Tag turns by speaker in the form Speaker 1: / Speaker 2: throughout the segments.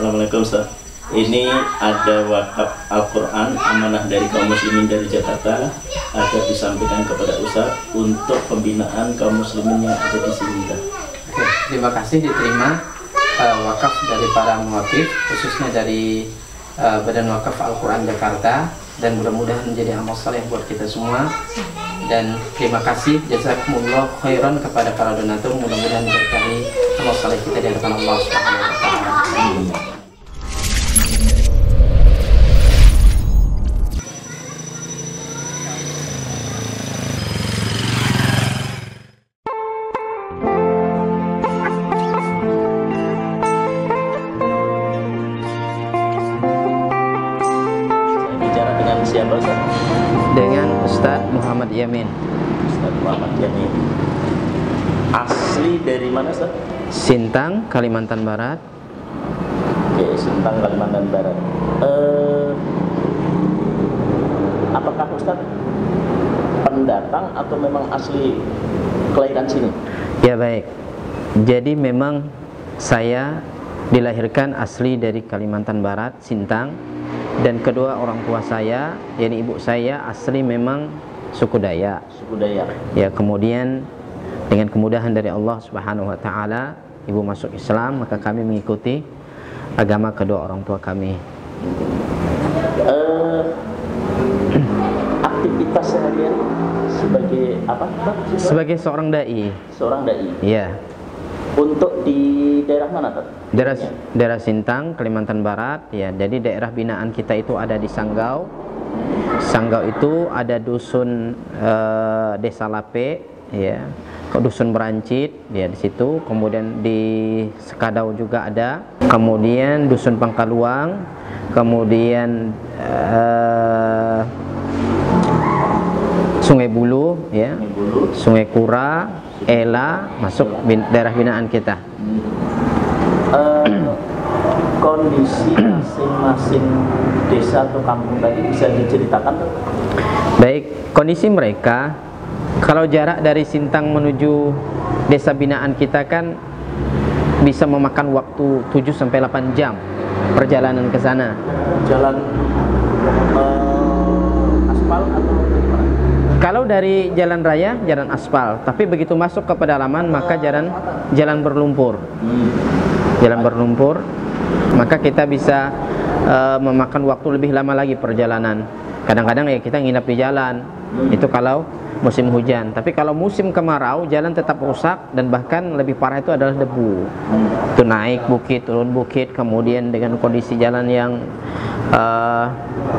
Speaker 1: Assalamualaikum Ustaz. Ini ada wakaf Al-Quran amanah dari kaum muslimin dari Jakarta agar disampaikan kepada Ustaz untuk pembinaan kaum muslimin yang ada di sini.
Speaker 2: Oke, terima kasih diterima wakaf dari para muwakif, khususnya dari Badan Wakaf Al-Quran Jakarta, dan mudah-mudahan menjadi amal saleh buat kita semua. Dan terima kasih jazakumullah khairan kepada para donatur, mudah-mudahan berkahi amal saleh kita di hadapan Allah Subhanahu wa taala.
Speaker 1: Bicara dengan siapa Ustaz?
Speaker 2: Dengan Ustadz Muhammad Yamin.
Speaker 1: Ustaz Muhammad Yamin. Asli dari mana Ustaz?
Speaker 2: Sintang, Kalimantan Barat.
Speaker 1: Oke, Sintang, Kalimantan Barat. Apakah Ustaz pendatang atau memang asli kelahiran sini?
Speaker 2: Ya baik. Jadi memang saya dilahirkan asli dari Kalimantan Barat, Sintang, dan kedua orang tua saya, yakni ibu saya asli memang suku Dayak.
Speaker 1: Suku Dayak.
Speaker 2: Ya, kemudian dengan kemudahan dari Allah Subhanahu wa taala, ibu masuk Islam, maka kami mengikuti agama kedua orang tua kami.
Speaker 1: Aktivitas seharian sebagai apa?
Speaker 2: Sebagai seorang dai.
Speaker 1: Seorang dai.
Speaker 2: Ya.
Speaker 1: Untuk di daerah mana Tad?
Speaker 2: Daerah Sintang, Kalimantan Barat. Ya, jadi daerah binaan kita itu ada di Sanggau. Sanggau itu ada dusun Desa Lape, ya. Dusun Berancit, ya di situ. Kemudian di Sekadau juga ada. Kemudian dusun Pangkaluang. Kemudian Sungai Bulu, ya. Sungai Kura, Ela, masuk daerah binaan kita.
Speaker 1: Kondisi masing-masing desa atau kampung tadi bisa diceritakan?
Speaker 2: Baik, kondisi mereka, kalau jarak dari Sintang menuju desa binaan kita kan bisa memakan waktu 7-8 jam perjalanan ke sana.
Speaker 1: Jalan aspal atau gimana?
Speaker 2: Kalau dari jalan raya, jalan aspal, tapi begitu masuk ke pedalaman maka jalan berlumpur. Jalan berlumpur, maka kita bisa memakan waktu lebih lama lagi perjalanan. Kadang-kadang ya kita nginap di jalan. Itu kalau musim hujan. Tapi kalau musim kemarau, jalan tetap rusak dan bahkan lebih parah itu adalah debu. Itu naik bukit, turun bukit, kemudian dengan kondisi jalan yang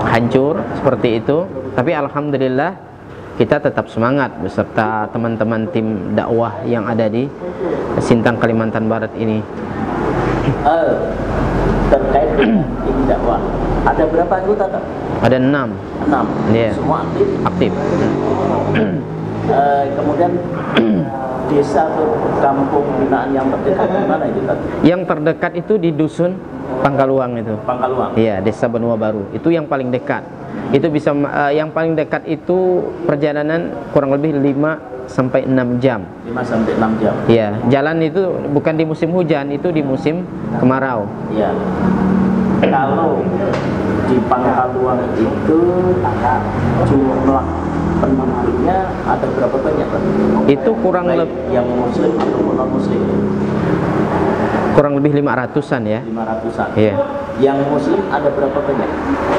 Speaker 2: hancur seperti itu. Tapi alhamdulillah kita tetap semangat beserta teman-teman tim dakwah yang ada di Sintang, Kalimantan Barat ini.
Speaker 1: Terkait dengan tim dakwah, ada berapa anggota Tad?
Speaker 2: Ada 6.
Speaker 1: 6.
Speaker 2: Yeah.
Speaker 1: Semua aktif?
Speaker 2: Aktif.
Speaker 1: Kemudian desa atau kampung binaan yang terdekat di mana itu Tad?
Speaker 2: Yang terdekat itu di dusun Pangkaluang itu.
Speaker 1: Pangkaluang.
Speaker 2: Iya, Desa Benua Baru. Itu yang paling dekat. Itu bisa yang paling dekat itu perjalanan kurang lebih 5-6 jam.
Speaker 1: 5-6 jam.
Speaker 2: Iya, jalan itu bukan di musim hujan, itu di musim kemarau.
Speaker 1: Iya. Kalau di Pangkaluang itu jumlah penduduknya ada berapa banyak Pak?
Speaker 2: Itu kurang lebih
Speaker 1: yang muslim atau non muslim?
Speaker 2: Kurang lebih 500-an ya.
Speaker 1: 500-an.
Speaker 2: Iya.
Speaker 1: Yang muslim ada berapa banyak?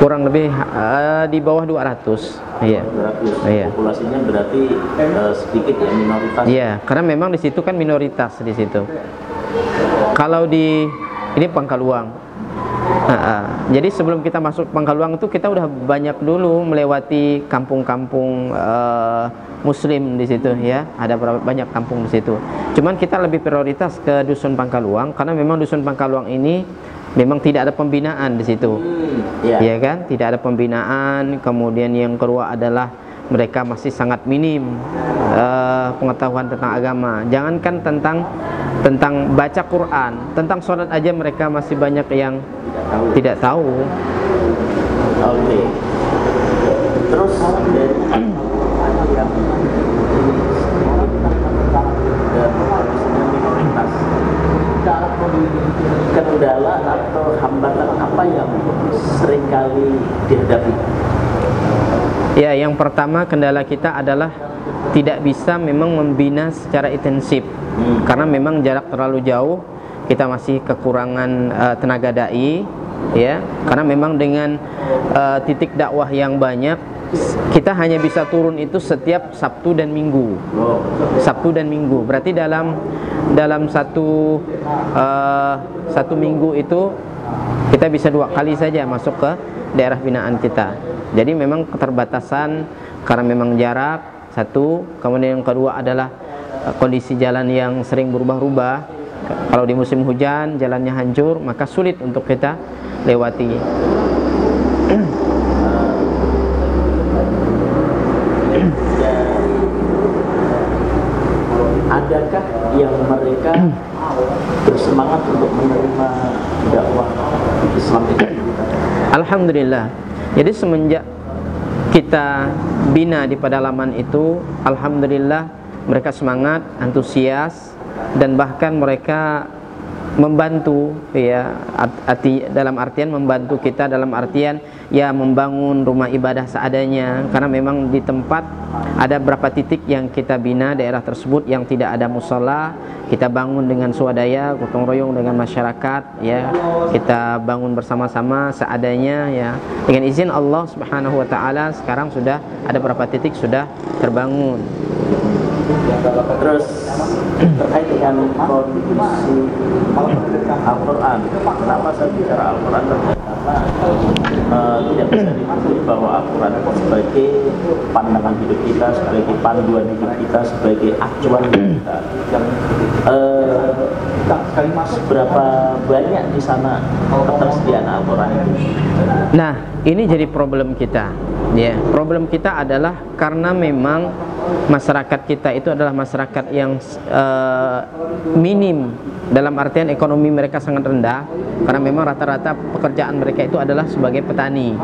Speaker 2: Kurang lebih di bawah 200. Iya.
Speaker 1: 200.
Speaker 2: Iya.
Speaker 1: Populasinya berarti sedikit ya, minoritas.
Speaker 2: Iya, karena memang di situ kan minoritas di situ. Kalau di ini Pangkaluang. Jadi sebelum kita masuk Pangkaluang itu kita udah banyak dulu melewati kampung-kampung Muslim di situ ya. Ada banyak kampung di situ. Cuman kita lebih prioritas ke dusun Pangkaluang karena memang dusun Pangkaluang ini memang tidak ada pembinaan di situ. Ya kan? Tidak ada pembinaan. Kemudian yang kedua adalah mereka masih sangat minim pengetahuan tentang agama. Jangankan tentang baca Quran, tentang sholat aja mereka masih banyak yang tidak tahu.
Speaker 1: Oke. Terus dari yang minoritas, kendala atau hambatan apa yang seringkali dihadapi?
Speaker 2: Ya, yang pertama kendala kita adalah tidak bisa memang membina secara intensif, karena memang jarak terlalu jauh, kita masih kekurangan tenaga dai, ya, karena memang dengan titik dakwah yang banyak, kita hanya bisa turun itu setiap Sabtu dan Minggu. Sabtu dan Minggu, berarti dalam satu minggu itu kita bisa 2 kali saja masuk ke daerah binaan kita. Jadi memang keterbatasan karena memang jarak satu, kemudian yang kedua adalah kondisi jalan yang sering berubah-ubah. Kalau di musim hujan jalannya hancur, maka sulit untuk kita lewati.
Speaker 1: Adakah yang mereka bersemangat untuk menerima dakwah Islam itu?
Speaker 2: Alhamdulillah. Jadi semenjak kita bina di pedalaman itu, alhamdulillah mereka semangat, antusias, dan bahkan mereka membantu, ya, dalam artian membantu kita dalam artian ya membangun rumah ibadah seadanya, karena memang di tempat ada beberapa titik yang kita bina daerah tersebut yang tidak ada musola, kita bangun dengan swadaya, gotong royong dengan masyarakat, ya, kita bangun bersama-sama seadanya, ya, dengan izin Allah Subhanahu wa taala. Sekarang sudah ada beberapa titik sudah terbangun.
Speaker 1: Terus terkait dengan kondisi Al-Quran, kenapa saya bicara Al-Quran? Karena tidak bisa dipungkiri bahwa Al-Quran sebagai pandangan hidup kita, sebagai panduan hidup kita, sebagai acuan hidup kita. Seberapa banyak di sana ketersediaan Al-Quran itu?
Speaker 2: Nah, ini jadi problem kita, ya. Problem kita adalah karena memang masyarakat kita itu adalah masyarakat yang minim, dalam artian ekonomi mereka sangat rendah, karena memang rata-rata pekerjaan mereka itu adalah sebagai petani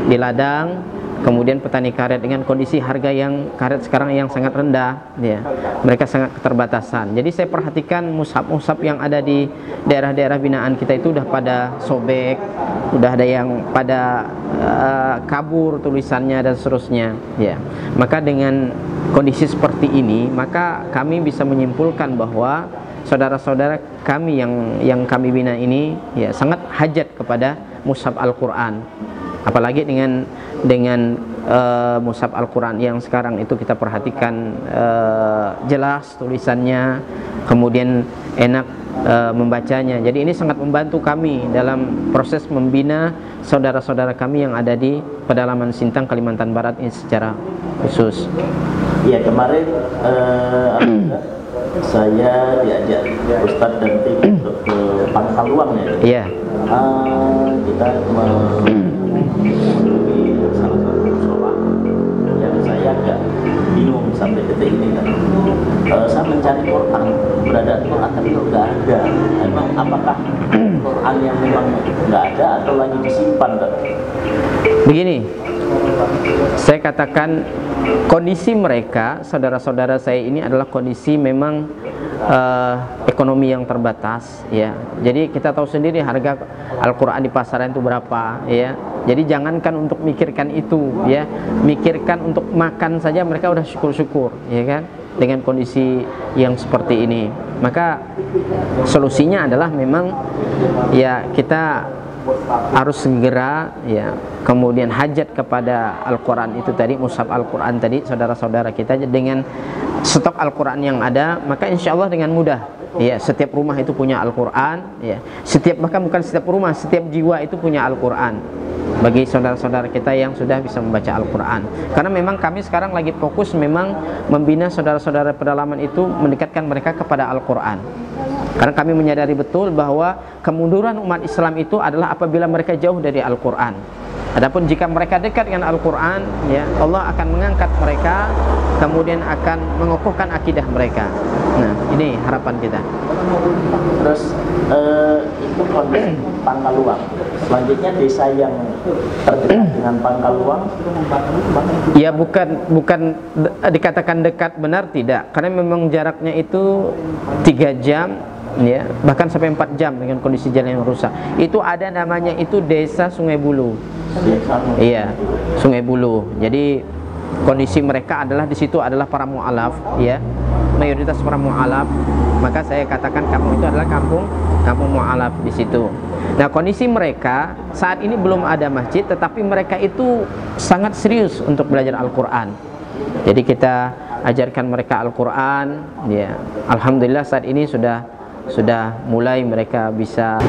Speaker 2: di ladang, kemudian petani karet, dengan kondisi harga yang karet sekarang yang sangat rendah, ya, mereka sangat keterbatasan. Jadi saya perhatikan mushaf-mushaf yang ada di daerah-daerah binaan kita itu udah pada sobek, udah ada yang pada kabur tulisannya dan seterusnya, ya. Maka dengan kondisi seperti ini, maka kami bisa menyimpulkan bahwa saudara-saudara kami yang kami bina ini, ya, sangat hajat kepada mushaf Al-Quran. Apalagi dengan mushaf Al-Quran yang sekarang itu kita perhatikan jelas tulisannya, kemudian enak membacanya. Jadi ini sangat membantu kami dalam proses membina saudara-saudara kami yang ada di pedalaman Sintang, Kalimantan Barat ini secara khusus.
Speaker 1: Ya, kemarin saya diajak Ustadz dan tim untuk ke Pangkaluang, ya.
Speaker 2: Iya.
Speaker 1: Kita mengunjungi salah satu musola yang saya agak bingung sampai detik ini, kan. Saya mencari Quran, berada Quran tapi kok nggak ada. Emang apakah Quran yang memang nggak ada atau lagi disimpan, kan?
Speaker 2: Begini, saya katakan kondisi mereka, saudara-saudara saya ini adalah kondisi memang ekonomi yang terbatas, ya. Jadi kita tahu sendiri harga Al-Quran di pasaran itu berapa, ya. Jadi jangankan untuk mikirkan itu, ya, mikirkan untuk makan saja mereka udah syukur-syukur, ya kan, dengan kondisi yang seperti ini. Maka solusinya adalah memang ya kita harus segera, ya, kemudian hajat kepada Al-Quran itu tadi, mushaf Al-Quran tadi, saudara-saudara kita dengan stok Al-Quran yang ada, maka insya Allah dengan mudah, ya, setiap rumah itu punya Al-Quran, ya, bahkan bukan setiap rumah, setiap jiwa itu punya Al-Quran bagi saudara-saudara kita yang sudah bisa membaca Al-Quran. Karena memang kami sekarang lagi fokus memang membina saudara-saudara pedalaman itu, mendekatkan mereka kepada Al-Quran. Karena kami menyadari betul bahwa kemunduran umat Islam itu adalah apabila mereka jauh dari Al-Quran. Adapun jika mereka dekat dengan Al-Quran, ya, Allah akan mengangkat mereka, kemudian akan mengokohkan akidah mereka. Nah, ini harapan kita.
Speaker 1: Terus itu kondisi Pangkaluang. Selanjutnya desa yang terdekat dengan Pangkaluang.
Speaker 2: Ya, bukan dikatakan dekat, benar tidak, karena memang jaraknya itu 3 jam ya, bahkan sampai 4 jam dengan kondisi jalan yang rusak. Itu ada namanya itu Desa Sungai Bulu. Iya, Sungai Bulu. Jadi kondisi mereka adalah di situ adalah para mu'alaf, ya, mayoritas para mu'alaf. Maka saya katakan kampung itu adalah kampung mu'alaf di situ. Nah, kondisi mereka saat ini belum ada masjid, tetapi mereka itu sangat serius untuk belajar Al-Quran. Jadi kita ajarkan mereka Al-Quran, ya. Alhamdulillah saat ini sudah mulai mereka bisa.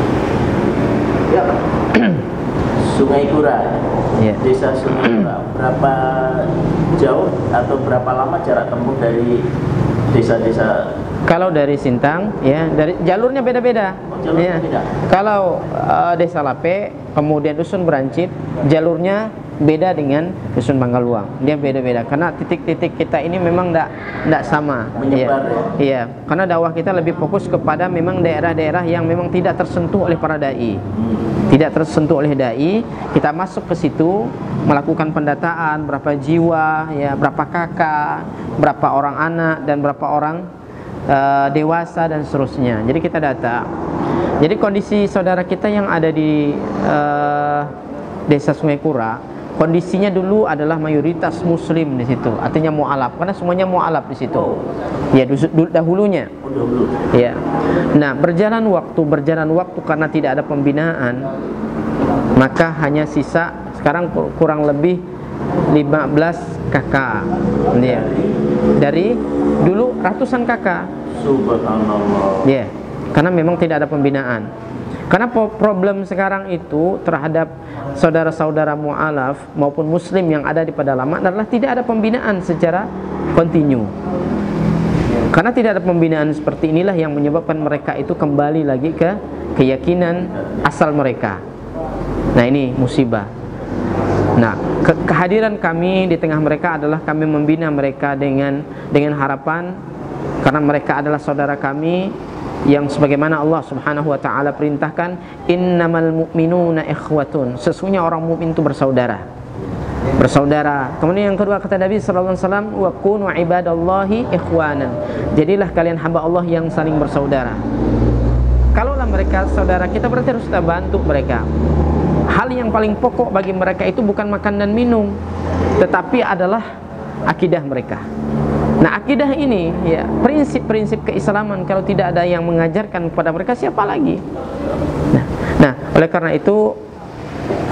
Speaker 1: Sungai Kura,
Speaker 2: ya.
Speaker 1: Desa Sungai Kura, berapa jauh atau berapa lama jarak tempuh dari desa-desa?
Speaker 2: Kalau dari Sintang, ya, dari jalurnya beda-beda. Ya.
Speaker 1: Beda.
Speaker 2: Kalau Desa Lape, kemudian Dusun Berancit, jalurnya beda dengan Dusun Pangkaluang. Dia beda-beda karena titik-titik kita ini memang tidak sama.
Speaker 1: Menyebar, ya.
Speaker 2: Iya, karena dakwah kita lebih fokus kepada memang daerah-daerah yang memang tidak tersentuh oleh para dai. Tidak tersentuh oleh dai, kita masuk ke situ melakukan pendataan berapa jiwa, ya, berapa kakak, berapa orang anak dan berapa orang dewasa dan seterusnya. Jadi kita data. Jadi kondisi saudara kita yang ada di Desa Sungai Kura, kondisinya dulu adalah mayoritas muslim di situ, artinya mu'alaf, karena semuanya mu'alaf di situ. Ya, dahulunya. Ya. Nah, berjalan waktu karena tidak ada pembinaan, maka hanya sisa sekarang kurang lebih 15 kakak. Ya. Dari dulu ratusan kakak.
Speaker 1: Subhanallah.
Speaker 2: Ya. Karena memang tidak ada pembinaan. Karena problem sekarang itu terhadap saudara-saudara mu'alaf maupun muslim yang ada di pedalaman adalah tidak ada pembinaan secara kontinu. Karena tidak ada pembinaan seperti inilah yang menyebabkan mereka itu kembali lagi ke keyakinan asal mereka. Nah, ini musibah. Nah, kehadiran kami di tengah mereka adalah kami membina mereka dengan harapan, karena mereka adalah saudara kami yang sebagaimana Allah Subhanahu wa taala perintahkan, innamal mu'minuna ikhwatun, sesungguhnya orang mukmin itu bersaudara. Kemudian yang kedua kata Nabi sallallahu alaihi wasallam, wa kunu ibadallahi ikhwanan, jadilah kalian hamba Allah yang saling bersaudara. Kalaulah mereka saudara kita, berarti harus kita bantu mereka. Hal yang paling pokok bagi mereka itu bukan makan dan minum, tetapi adalah akidah mereka. Nah, akidah ini, ya, prinsip-prinsip keislaman, kalau tidak ada yang mengajarkan kepada mereka, siapa lagi? Nah, oleh karena itu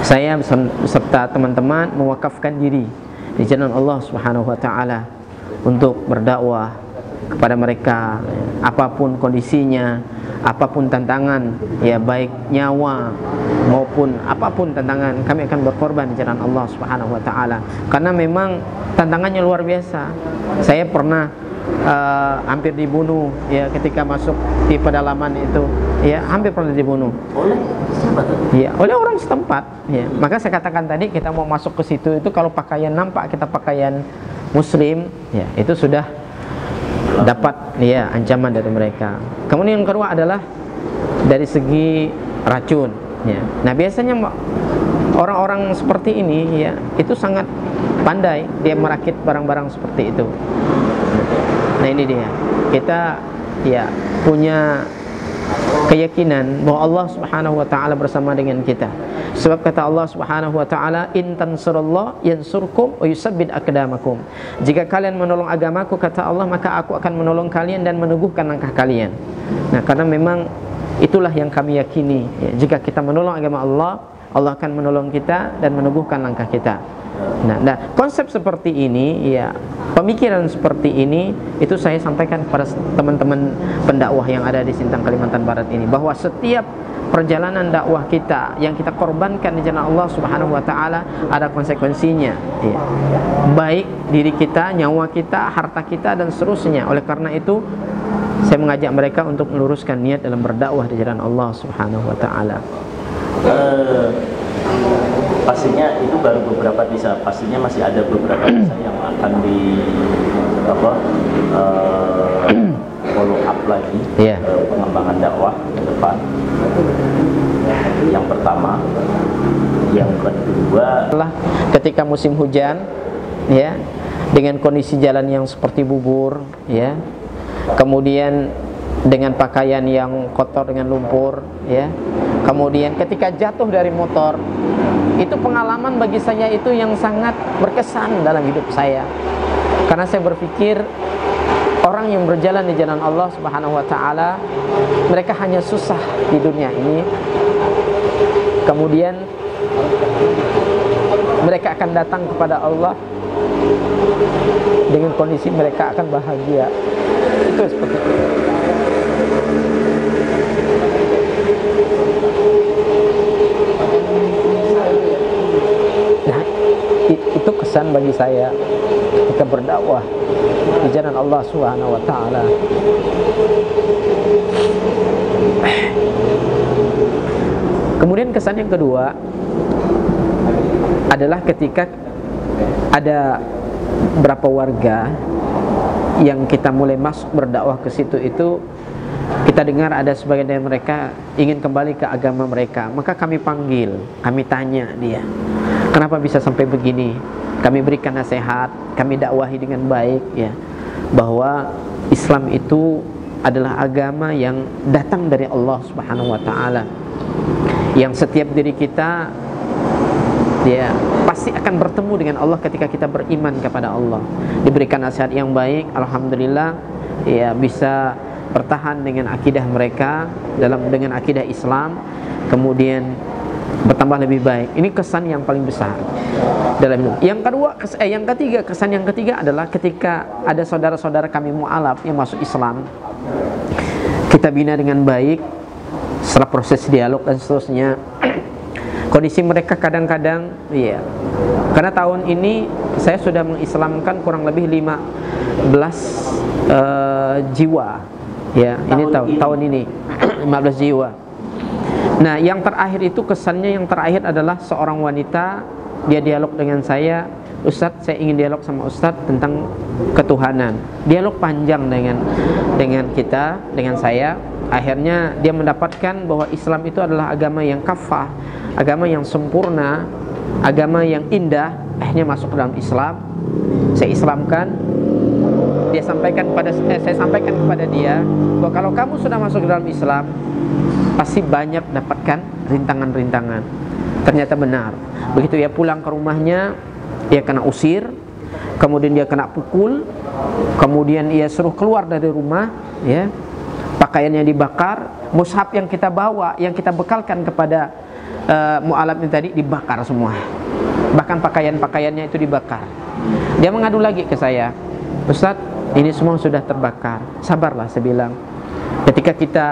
Speaker 2: saya beserta teman-teman mewakafkan diri di jalan Allah Subhanahu wa taala untuk berdakwah kepada mereka, apapun kondisinya, apapun tantangan, ya, baik nyawa maupun apapun tantangan, kami akan berkorban di jalan Allah Subhanahu wa taala. Karena memang tantangannya luar biasa. Saya pernah hampir dibunuh, ya, ketika masuk di pedalaman itu, ya, hampir pernah dibunuh.
Speaker 1: Oleh siapa tuh?
Speaker 2: Ya, oleh orang setempat, ya. Maka saya katakan tadi, kita mau masuk ke situ itu kalau pakaian nampak kita pakaian muslim, ya, itu sudah dapat, ya, ancaman dari mereka. Kemudian yang kedua adalah dari segi racun, ya. Nah, biasanya orang-orang seperti ini, ya, itu sangat pandai dia merakit barang-barang seperti itu. Nah, ini dia, kita, ya, punya keyakinan bahwa Allah Subhanahu wa taala bersama dengan kita. Sebab kata Allah Subhanahu wa taala, in tansurullah yansurkum wa yusabbit aqdamakum. Jika kalian menolong agamaku, kata Allah, maka aku akan menolong kalian dan meneguhkan langkah kalian. Nah, karena memang itulah yang kami yakini, ya, jika kita menolong agama Allah, Allah akan menolong kita dan meneguhkan langkah kita. Nah, konsep seperti ini, ya, pemikiran seperti ini, itu saya sampaikan kepada teman-teman pendakwah yang ada di Sintang, Kalimantan Barat ini, bahwa setiap perjalanan dakwah kita yang kita korbankan di jalan Allah Subhanahu wa taala ada konsekuensinya, ya. Baik diri kita, nyawa kita, harta kita dan seterusnya. Oleh karena itu saya mengajak mereka untuk meluruskan niat dalam berdakwah di jalan Allah Subhanahu wa taala.
Speaker 1: Pastinya itu baru beberapa desa, pastinya masih ada beberapa desa yang akan di follow up lagi,
Speaker 2: yeah,
Speaker 1: pengembangan dakwah ke depan. Yang pertama, yang kedua,
Speaker 2: ketika musim hujan, ya, dengan kondisi jalan yang seperti bubur, ya, kemudian dengan pakaian yang kotor dengan lumpur, ya. Kemudian ketika jatuh dari motor, itu pengalaman bagi saya itu yang sangat berkesan dalam hidup saya. Karena saya berpikir orang yang berjalan di jalan Allah Subhanahu wa taala, mereka hanya susah di dunia ini. Kemudian mereka akan datang kepada Allah dengan kondisi mereka akan bahagia. Itu seperti itu. Nah, itu kesan bagi saya ketika berdakwah di jalan Allah Subhanahu wa taala. Kemudian kesan yang kedua adalah ketika ada beberapa warga yang kita mulai masuk berdakwah ke situ, itu kita dengar ada sebagian dari mereka ingin kembali ke agama mereka. Maka kami panggil, kami tanya dia, kenapa bisa sampai begini? Kami berikan nasihat, kami dakwahi dengan baik, ya, bahwa Islam itu adalah agama yang datang dari Allah Subhanahu wa taala, yang setiap diri kita, ya, pasti akan bertemu dengan Allah ketika kita beriman kepada Allah. Diberikan nasihat yang baik, alhamdulillah, ya, bisa bertahan dengan akidah mereka dengan akidah Islam, kemudian bertambah lebih baik. Ini kesan yang paling besar dalam hidup. Yang ketiga, kesan yang ketiga adalah ketika ada saudara-saudara kami mu'alaf yang masuk Islam, kita bina dengan baik setelah proses dialog dan seterusnya. Kondisi mereka kadang-kadang, iya, karena tahun ini saya sudah mengislamkan kurang lebih 15 jiwa, ya, ini tahun ini 15 jiwa. Nah, yang terakhir itu kesannya, yang terakhir adalah seorang wanita, dia dialog dengan saya, Ustadz, saya ingin dialog sama Ustadz tentang ketuhanan. Dialog panjang dengan kita, dengan saya. Akhirnya dia mendapatkan bahwa Islam itu adalah agama yang kafah, agama yang sempurna, agama yang indah. Akhirnya masuk ke dalam Islam. Saya islamkan. Saya sampaikan kepada dia bahwa kalau kamu sudah masuk ke dalam Islam, pasti banyak dapatkan rintangan-rintangan. Ternyata benar. Begitu ia pulang ke rumahnya, dia kena usir, kemudian dia kena pukul, kemudian ia suruh keluar dari rumah, ya, pakaiannya dibakar, mushaf yang kita bawa, yang kita bekalkan kepada mu'alaf ini tadi dibakar semua. Bahkan pakaian-pakaiannya itu dibakar. Dia mengadu lagi ke saya, Ustadz, ini semua sudah terbakar. Sabarlah, saya bilang. Ketika kita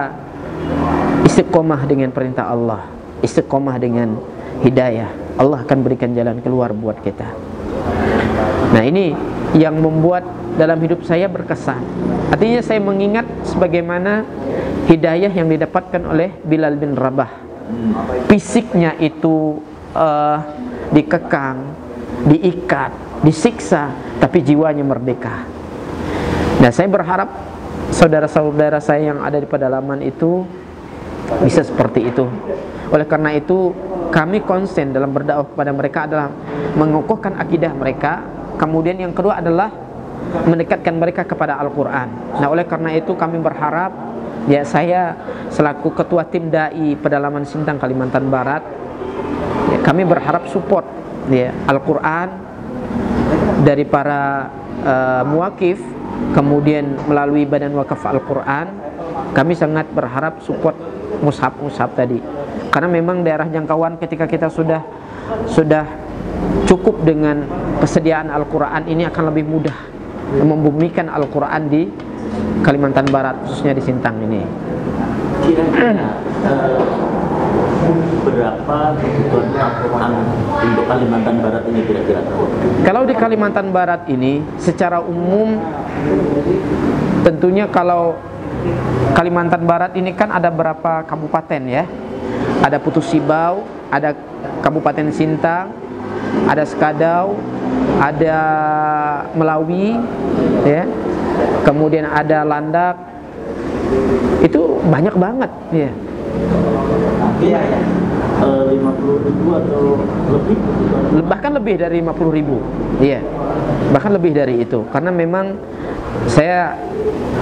Speaker 2: istiqomah dengan perintah Allah, istiqomah dengan hidayah, Allah akan berikan jalan keluar buat kita. Nah, ini yang membuat dalam hidup saya berkesan. Artinya saya mengingat sebagaimana hidayah yang didapatkan oleh Bilal bin Rabah. Fisiknya itu dikekang, diikat, disiksa, tapi jiwanya merdeka. Nah, saya berharap saudara-saudara saya yang ada di pedalaman itu bisa seperti itu. Oleh karena itu, kami konsen dalam berdakwah kepada mereka adalah mengukuhkan akidah mereka. Kemudian yang kedua adalah mendekatkan mereka kepada Al-Quran. Nah, oleh karena itu kami berharap, ya, saya selaku ketua tim Dai Pedalaman Sintang Kalimantan Barat, ya, kami berharap support, ya, Al-Quran dari para muwakif, kemudian melalui Badan Wakaf Al-Quran. Kami sangat berharap support mushaf tadi, karena memang daerah jangkauan ketika kita sudah cukup dengan kesediaan Al-Quran, ini akan lebih mudah membumikan Al-Quran di Kalimantan Barat, khususnya di Sintang ini.
Speaker 1: Kira-kira berapa kebutuhan Al-Quran untuk Kalimantan Barat ini kira-kira?
Speaker 2: Kalau di Kalimantan Barat ini secara umum, tentunya kalau Kalimantan Barat ini kan ada berapa kabupaten, ya. Ada Putus Sibau, ada Kabupaten Sintang, ada Skadau, ada Melawi, ya. Kemudian ada Landak. Itu banyak banget, ya.
Speaker 1: 50.000 atau lebih?
Speaker 2: Bahkan lebih dari 50.000, iya. Bahkan lebih dari itu, karena memang saya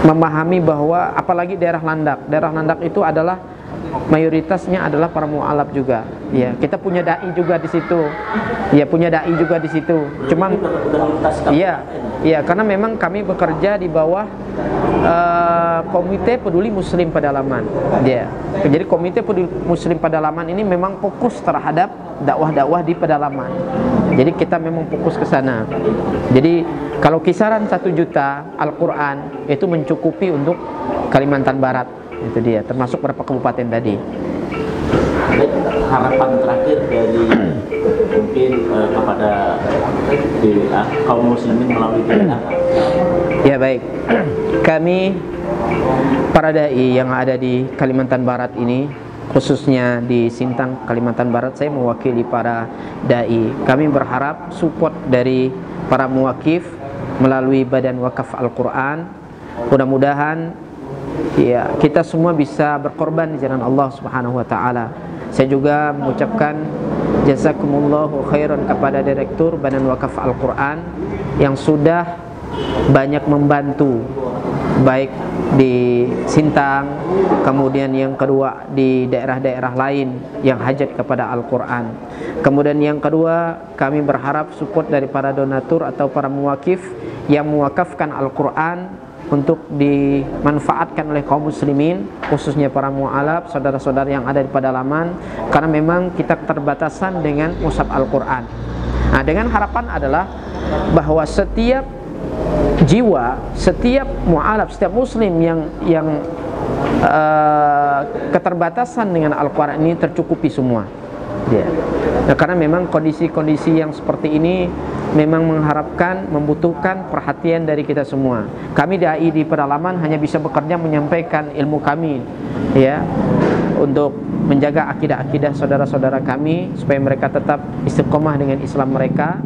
Speaker 2: memahami bahwa apalagi daerah landak itu adalah mayoritasnya adalah para mu'alaf juga. Ya, kita punya dai juga di situ. Ya, punya dai juga di situ. Cuman iya, karena memang kami bekerja di bawah Komite Peduli Muslim Pedalaman. Ya. Jadi Komite Peduli Muslim Pedalaman ini memang fokus terhadap dakwah-dakwah di pedalaman. Jadi kita memang fokus ke sana. Jadi kalau kisaran 1 juta Al-Quran itu mencukupi untuk Kalimantan Barat. Itu dia, termasuk berapa kabupaten tadi.
Speaker 1: Harapan terakhir dari mungkin kepada kaum muslimin melalui dakwah.
Speaker 2: Ya, baik. Kami para dai yang ada di Kalimantan Barat ini, khususnya di Sintang, Kalimantan Barat, saya mewakili para dai. Kami berharap support dari para muwakif melalui Badan Wakaf Al-Quran. Mudah-mudahan ya kita semua bisa berkorban di jalan Allah Subhanahu wa taala. Saya juga mengucapkan jazakumullahu khairan kepada Direktur Badan Wakaf Al-Quran yang sudah banyak membantu, baik di Sintang, kemudian yang kedua di daerah-daerah lain yang hajat kepada Al-Quran. Kemudian yang kedua, kami berharap support dari para donatur atau para muwakif yang mewakafkan Al-Quran untuk dimanfaatkan oleh kaum muslimin, khususnya para mu'alaf, saudara-saudara yang ada di pedalaman, karena memang kita keterbatasan dengan mushaf Al-Quran. Nah, dengan harapan adalah bahwa setiap jiwa, setiap mu'alaf, setiap muslim yang keterbatasan dengan Al-Quran ini tercukupi semua. Ya. Nah, karena memang kondisi-kondisi yang seperti ini memang mengharapkan, membutuhkan perhatian dari kita semua. Kami dai di pedalaman hanya bisa bekerja menyampaikan ilmu kami, ya, untuk menjaga akidah-akidah saudara-saudara kami supaya mereka tetap istiqomah dengan Islam mereka.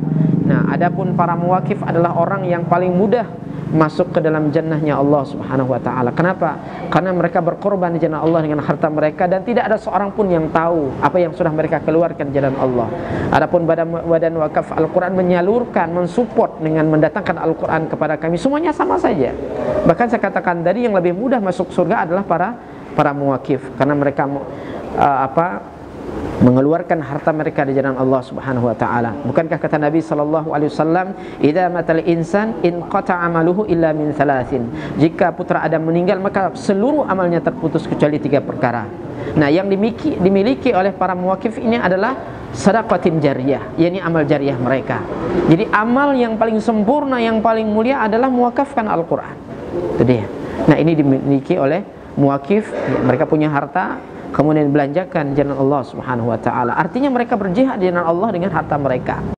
Speaker 2: Nah, adapun para muwakif adalah orang yang paling mudah masuk ke dalam jannahnya Allah Subhanahu wa taala. Kenapa? Karena mereka berkorban di jalan Allah dengan harta mereka dan tidak ada seorang pun yang tahu apa yang sudah mereka keluarkan di jalan Allah. Adapun Badan Wakaf Al-Quran menyalurkan, mensupport dengan mendatangkan Al-Quran kepada kami, semuanya sama saja. Bahkan saya katakan tadi yang lebih mudah masuk surga adalah para muwakif, karena mereka mengeluarkan harta mereka di jalan Allah Subhanahu wa taala. Bukankah kata Nabi sallallahu alaihi wasallam, "Idza matal insan in qata'a amaluhu illa min thalathin." Jika putra Adam meninggal, maka seluruh amalnya terputus kecuali 3 perkara. Nah, yang dimiliki oleh para muwakif ini adalah sedekatin jariyah, yakni amal jariyah mereka. Jadi amal yang paling sempurna, yang paling mulia adalah mewakafkan Al-Qur'an. Itu dia. Nah, ini dimiliki oleh muwakif, mereka punya harta kemudian belanjakan di jalan Allah Subhanahu wa taala. Artinya mereka berjihad di jalan Allah dengan harta mereka.